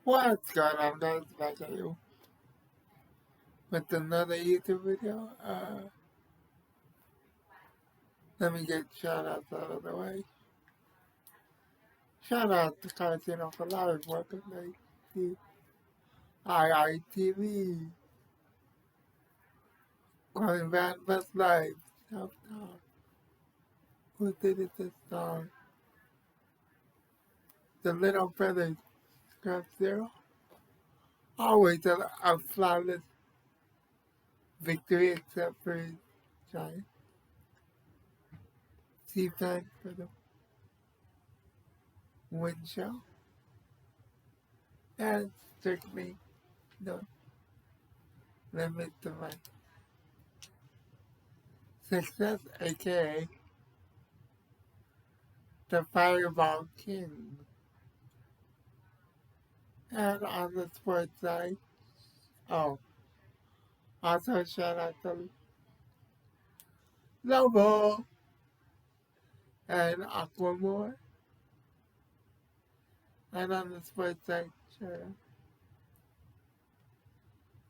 What's going on, guys? Back at you with another YouTube video. Let me get shout outs out of the way. Shout out to Cartoon for Live, welcome to IITV, Going Back Best Live, Top Top. Who did it this time? The Little Brothers, Scrap Zero. Always a flawless victory except for his giant. Thanks for the win show. And strictly no limit to my success, aka the Fireball King. And on the sports side, oh, also shout out to Lobo and Aquamore. And on the sports side, shout out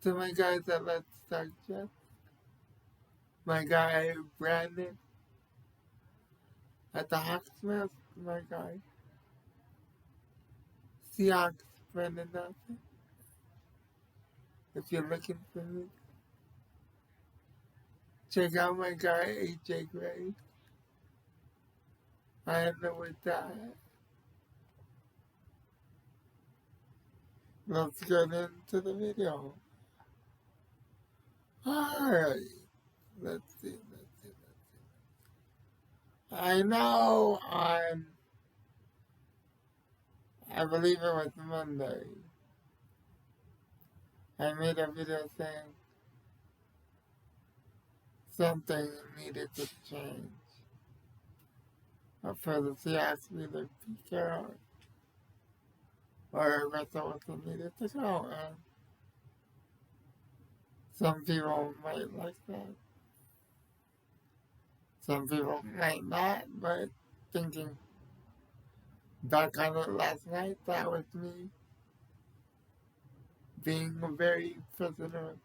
to my guys at Let's Talk Jets. My guy Brandon at the Hawksmith, my guy Seahawks, Brandon Nelson. If you're looking for me, check out my guy AJ Gray. I end up with that. Let's get into the video. Alright, let's see. I know I believe it was Monday, I made a video saying something needed to change. For the Seahawks either Pete Carroll or Russell Wilson needed to go, and some people might like that. Some people might not, but thinking back on it last night, that was me being a very prisoner of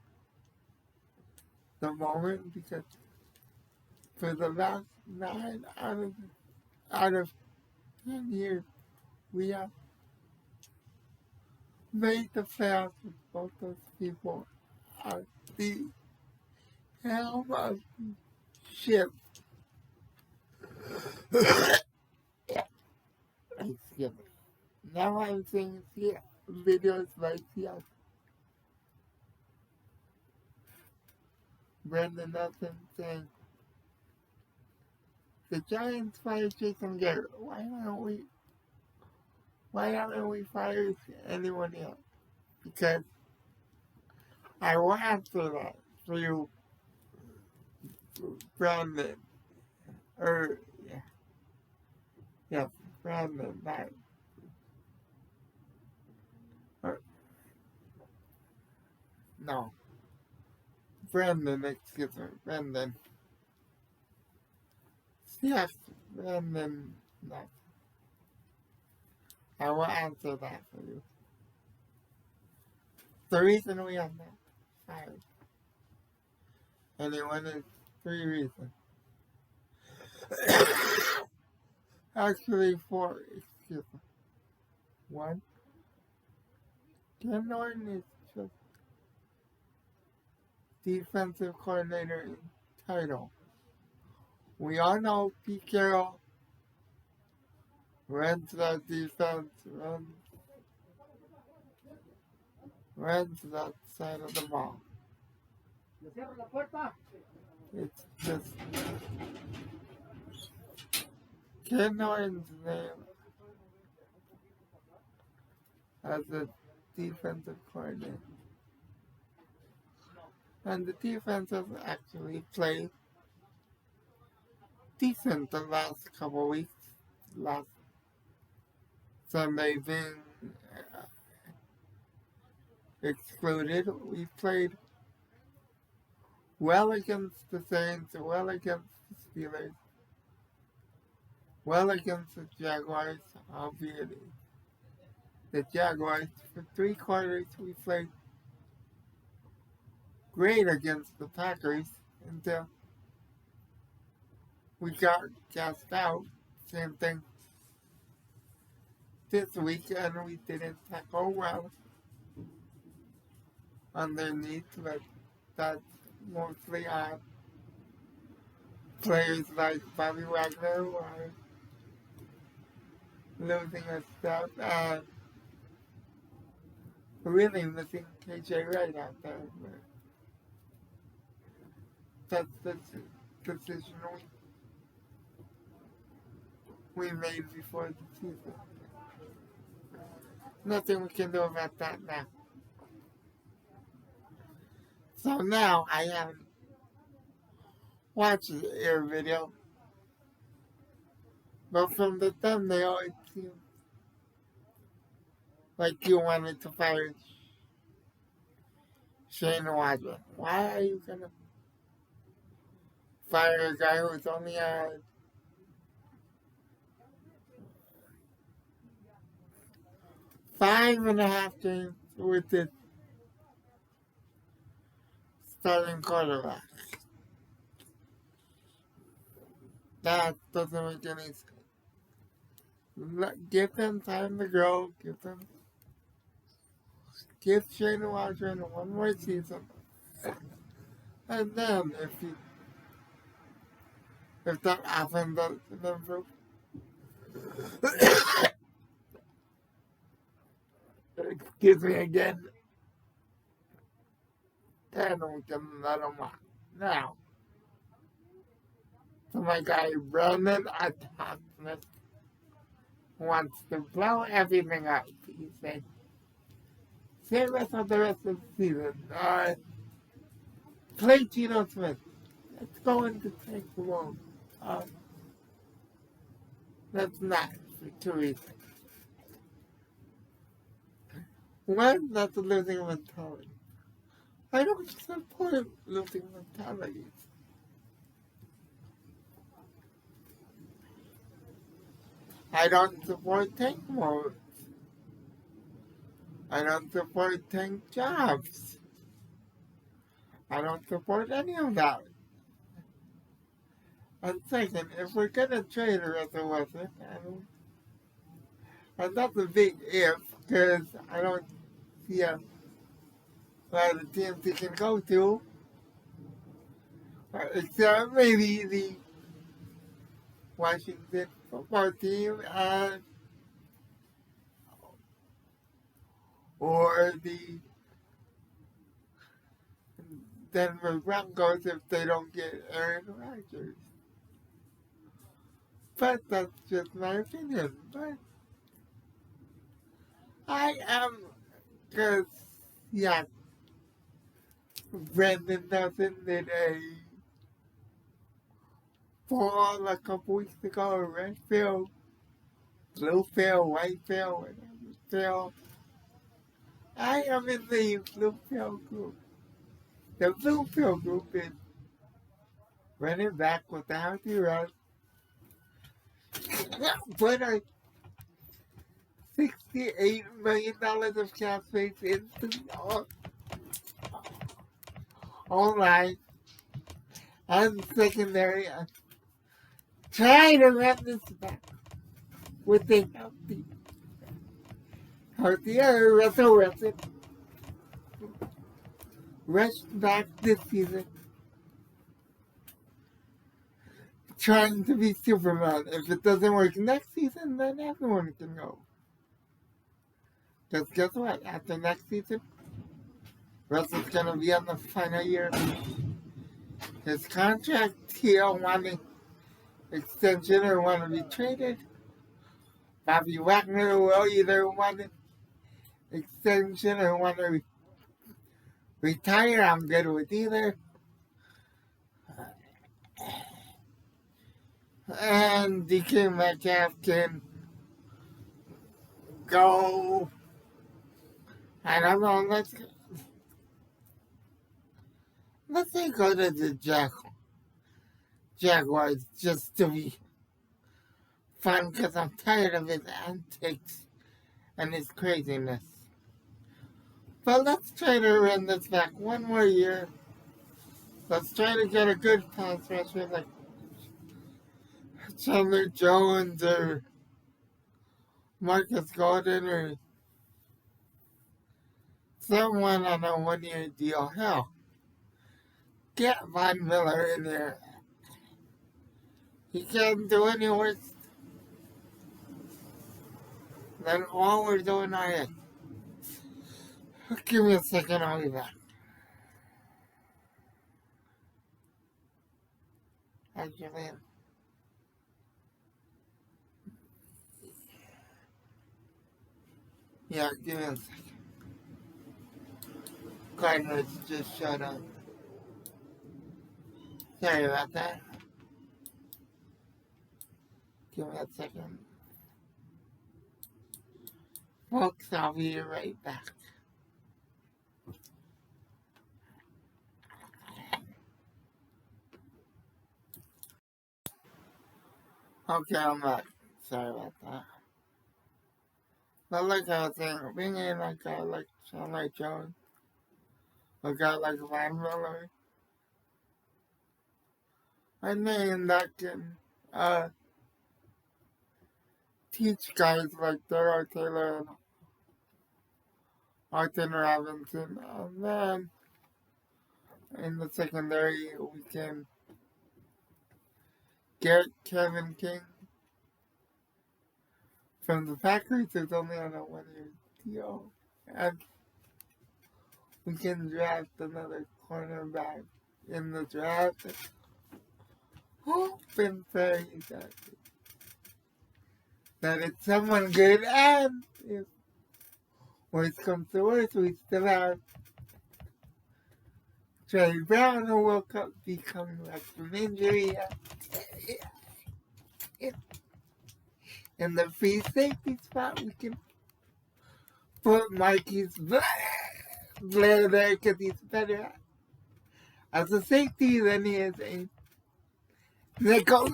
the moment, because for the last 9 out of 10 years, we have made the playoffs with both those people at the helm of ship. Excuse me. Now I'm seeing videos by Seattle. Brandon Nelson saying, the Giants fired Jason Garrett. Why haven't we fired anyone else? Because I will answer that for you, Brandon. Yes, Brandon, that. No. Brandon, excuse me, Brandon. Yes, Brandon, no. I will answer that for you. The reason we have not fired anyone is 3 reasons. Actually, 4, excuse me. 1, Ken Norton is just defensive coordinator in title. We all know Pete Carroll runs that defense, runs that side of the ball. It's just Ken Norton's name as a defensive coordinator. And the defense has actually played decent the last couple weeks. Last Sunday being excluded, we played well against the Saints, well against the Steelers, well against the Jaguars, albeit the Jaguars. For 3 quarters, we played great against the Packers until we got cast out. Same thing this week, and we didn't tackle well underneath, but that's mostly on players like Bobby Wagner who are losing a step and really missing KJ Wright out there. But that's the decision we made before the season. Nothing we can do about that now. So now I haven't watched the air video, but from the thumbnail it seems like you wanted to fire Shane Waldron. Why are you gonna fire a guy who's only had 5.5 games with his starting quarterback? That doesn't make any sense. Give them time to grow. Give Shane Waldron one more season, and then if that offense doesn't improve, excuse me again, then we can let him out. Now, so my guy Brandon Atopoulos wants to blow everything up. He said, save us for the rest of the season. Play Geno Smith. Let's go into tank mode. That's not for 2 reasons. One, that's a losing mentality. I don't support losing mentalities. I don't support tank mode. I don't support tank jobs. I don't support any of that. And second, if we're gonna trade Russell Wilson, and that's a big if, because I don't see a lot of teams he can go to, except maybe the Washington football team and or the Denver Broncos if they don't get Aaron Rodgers. But that's just my opinion. But I am, because, yeah, Brandon Nelson did a poll a couple weeks ago, red field, blue field, white field, whatever field. I am in the blue field group. The blue field group is running back with a healthy run. Put a $68 million of cap space into the online and secondary. Try to run this back with a healthier Russell Wilson. Rushed back this season, trying to be Superman. If it doesn't work next season, then everyone can go. Because guess what? After next season, Russell's going to be on the final year. His contract, he'll want an extension or want to be traded. Bobby Wagner will either want an extension or want to retire. I'm good with either. And DK Metcalf can go. I don't know. Let's say go to the Jaguars just to be fun because I'm tired of his antics and his craziness. But let's try to run this back one more year. Let's try to get a good pass rusher like Chandler Jones or Marcus Golden or someone on a one-year deal. Hell, get Von Miller in there. He can't do any worse than all we're doing already. Give me a second, I'll be back. Actually, yeah, give me a second. Cardinals just showed up. Sorry about that. Give me a second. Folks, I'll be right back. Okay, I'm back. Sorry about that. But like I was saying, bring in a guy like Chandler Jones, a guy like Von Miller, a name that can teach guys like Darrell Taylor and Arthur Robinson. And then in the secondary, we can get Kevin King from the Packers, who's only on a one-year deal. And we can draft another cornerback in the draft. Hope and pray that it's someone good, and if worse comes to worse, we still have Trey Brown, who will be coming back from injury. In the free safety spot, we can put Mikey's Blair there because he's better as a safety than he is a nickel.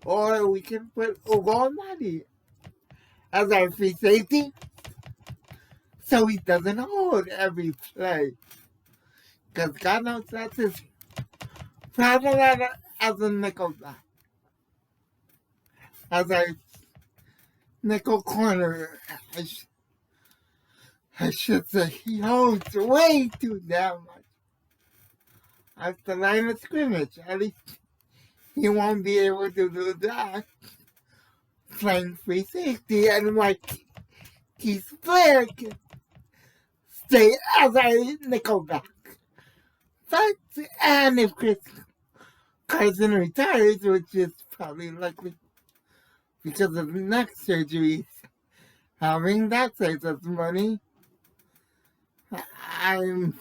Or we can put Ugolmadi as our free safety so he doesn't hold every play. Because God knows that's his problem as a nickel back. As our nickel corner, I should say, he holds way too damn much at the line of scrimmage. At least he won't be able to do that playing free safety, and like Keith Blair can stay as our nickel back. But, and if Chris Carson retires, which is probably likely because of neck surgeries, having that saves us money. I'm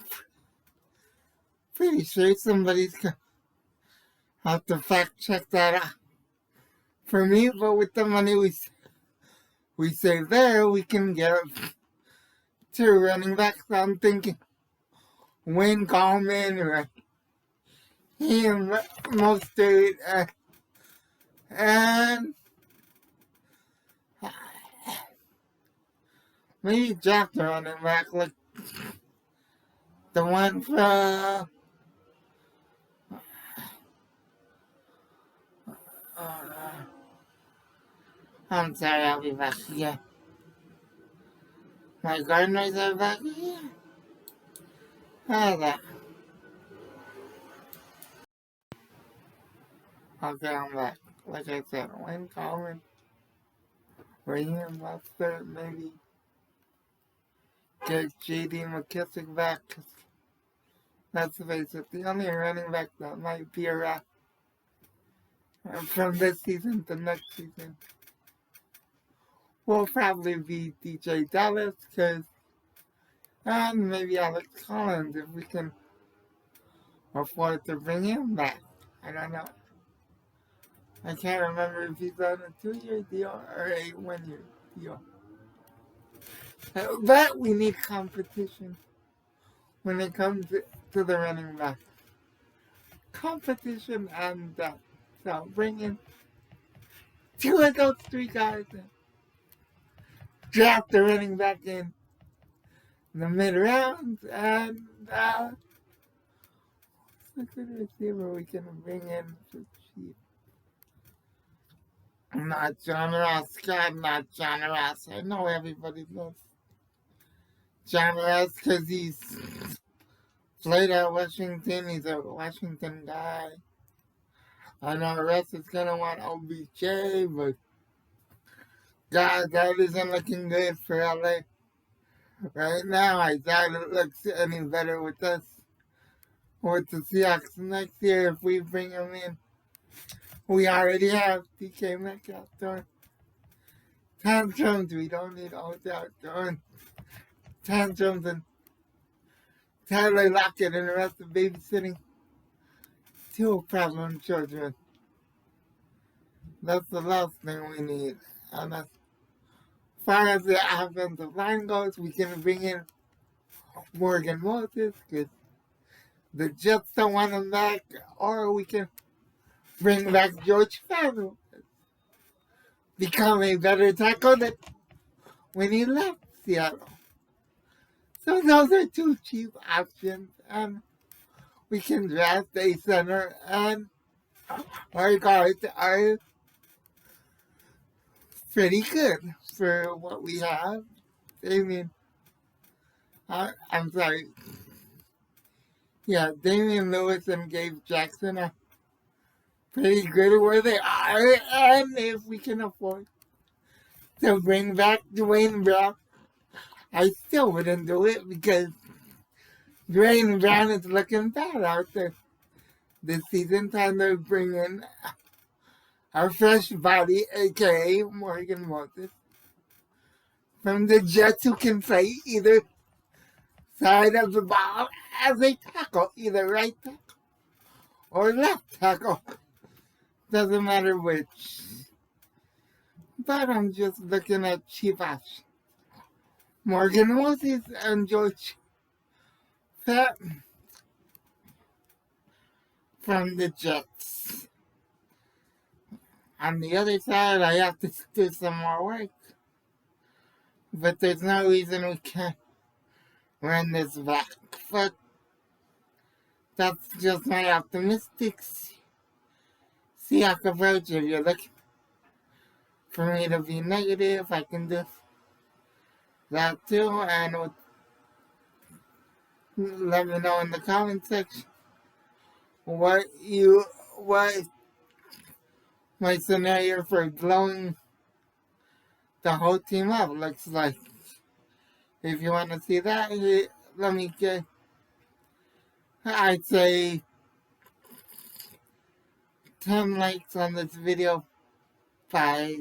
pretty sure somebody's gonna have to fact check that out for me, but with the money we save there, we can get two running backs. I'm thinking Wayne Gallman, or him, Mostert, and maybe draft a running back like the one from I'm sorry, I'll be back again. My gardeners are back again. How's that? Okay, I'm back. Like I said, Wayne Coleman, Raheem Mostert, maybe get J.D. McKissick back. Let's face it, the only running back that might be around from this season to next season will probably be DJ Dallas, and maybe Alex Collins if we can afford to bring him back. I don't know. I can't remember if he's on a 2-year deal or a 1-year deal. But we need competition when it comes to the running back. Competition and depth. So bring in two of those three guys in. draft a running back in the mid rounds, and a good receiver we can bring in for cheap. Not John Ross, God, not John Ross. I know everybody knows John Ross because he's played at Washington. He's a Washington guy. I know Russ is gonna want OBJ, but God, that isn't looking good for LA right now. I doubt it looks any better with us with the Seahawks next year if we bring him in. We already have DK Metcalf throwing tantrums. We don't need Odell throwing tantrums and Tyler Lockett and the rest of babysitting two problem children. That's the last thing we need. And as far as the offensive line goes, we can bring in Morgan Moses because the Jets don't want him back, or we can bring back George Farrell, become a better tackle than when he left Seattle. So those are two cheap options, and we can draft a center, and our guards are pretty good for what we have. I mean, I'm sorry. Yeah, Damian Lewis and Gabe Jackson are pretty good where they are, and if we can afford to bring back Dwayne Brown, I still wouldn't do it because Dwayne Brown is looking bad out there this season. Time to bring in our fresh body, aka Morgan Moses, from the Jets who can play either side of the ball as a tackle, either right tackle or left tackle. Doesn't matter which. But I'm just looking at cheap options. Morgan Moses and George Fett from the Jets. On the other side, I have to do some more work. But there's no reason we can't run this back. But that's just my optimistic Seahawks approach. If you're looking for me to be negative, I can do that too. And let me know in the comment section what my scenario for blowing the whole team up looks like. If you want to see that, let me get, I'd say 10 likes on this video by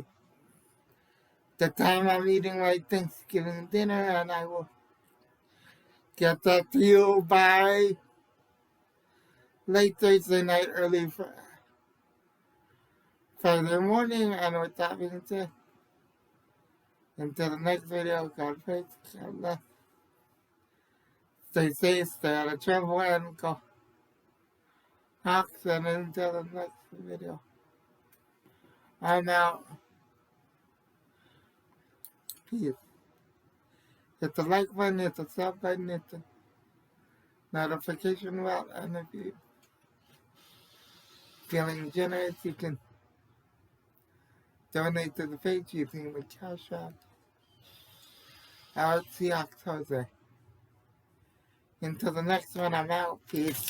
the time I'm eating my Thanksgiving dinner, and I will get that to you by late Thursday night, early Friday morning. And with that being said, until the next video, God bless, God bless. Stay safe, stay out of trouble, and go Hawks. And until the next video, I'm out. Peace. Hit the like button, hit the sub button, hit the notification bell, and if you're feeling generous, you can donate to the page using the Cash App. Seahawks Jose. Until the next one, I'm out. Peace.